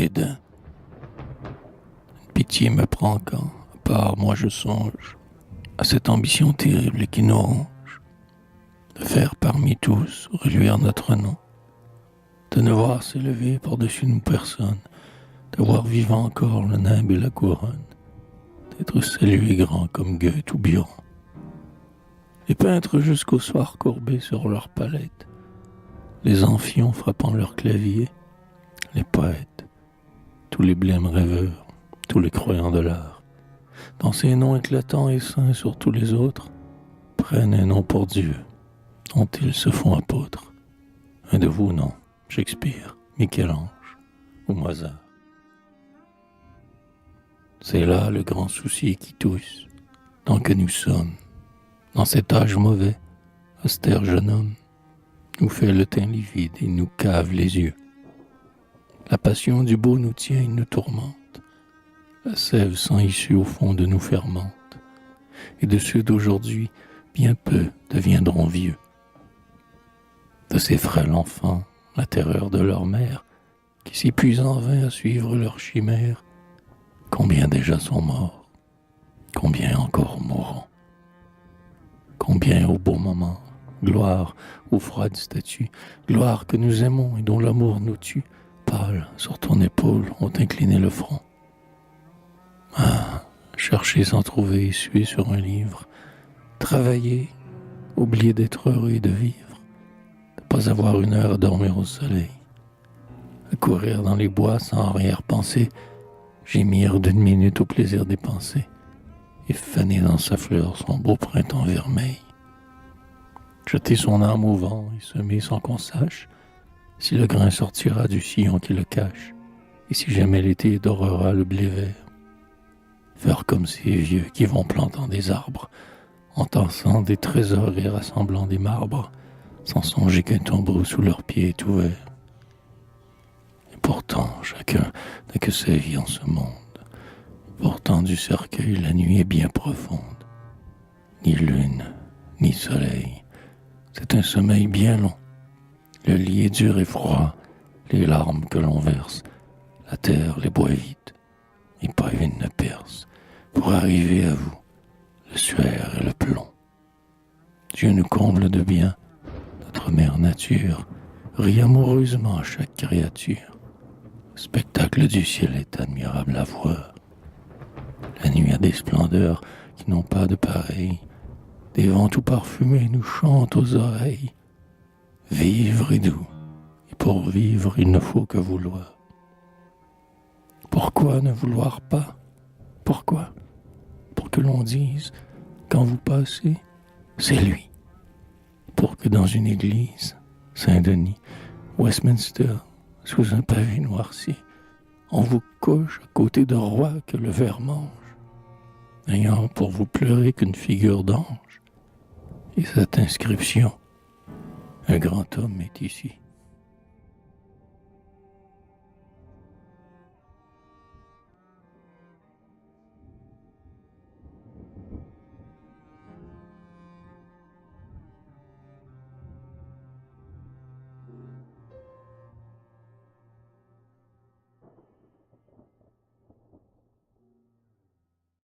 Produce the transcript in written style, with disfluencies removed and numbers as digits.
dédain. Une pitié me prend quand, à part moi, je songe à cette ambition terrible qui nous ronge, de faire parmi tous reluire notre nom, de ne voir s'élever par-dessus nous personne, de voir vivant encore le nimbe et la couronne, d'être salué grand comme Goethe ou Biron. Les peintres jusqu'au soir courbés sur leur palette, les amphions frappant leur clavier, les poètes, tous les blêmes rêveurs, tous les croyants de l'art, dans ces noms éclatants et saints sur tous les autres, prennent un nom pour Dieu, dont ils se font apôtres. Un de vous, non, Shakespeare, Michel-Ange ou Mozart. C'est là le grand souci qui tousse, tant que nous sommes, dans cet âge mauvais, austère jeune homme, nous fait le teint livide et nous cave les yeux. La passion du beau nous tient et nous tourmente. La sève sans issue au fond de nous fermente. Et de ceux d'aujourd'hui, bien peu deviendront vieux. De ces frêles enfants, la terreur de leur mère, qui s'épuisent en vain à suivre leur chimère, combien déjà sont morts, combien encore mourront. Combien au beau moment, gloire aux froides statues, gloire que nous aimons et dont l'amour nous tue, pâles sur ton épaule ont incliné le front. Ah, chercher sans trouver, suer sur un livre, travailler, oublier d'être heureux et de vivre, de pas avoir une heure à dormir au soleil, à courir dans les bois sans arrière-pensée, gémir d'une minute au plaisir des pensées, et faner dans sa fleur son beau printemps vermeil. Jeter son âme au vent et semer sans qu'on sache si le grain sortira du sillon qui le cache, et si jamais l'été dorera le blé vert. Faire comme ces vieux qui vont plantant des arbres, entassant des trésors et rassemblant des marbres, sans songer qu'un tombeau sous leurs pieds est ouvert. Et pourtant, chacun n'a que sa vie en ce monde. Pourtant du cercueil, la nuit est bien profonde. Ni lune, ni soleil. C'est un sommeil bien long. Le lit est dur et froid. Les larmes que l'on verse, la terre les boit vite. Et pas une ne perce. Pour arriver à vous, le suaire et le plomb. Dieu nous comble de bien. Notre mère nature rit amoureusement à chaque créature. Le spectacle du ciel est admirable à voir. La nuit a des splendeurs qui n'ont pas de pareil. Des vents tout parfumés nous chantent aux oreilles. Vivre est doux, et pour vivre il ne faut que vouloir. Pourquoi ne vouloir pas? Pourquoi? Pour que l'on dise, quand vous passez, c'est lui. Pour que dans une église, Saint-Denis, Westminster, sous un pavé noirci, on vous couche à côté de rois que le ver mange, n'ayant pour vous pleurer qu'une figure d'ange. Et cette inscription, un grand homme est ici.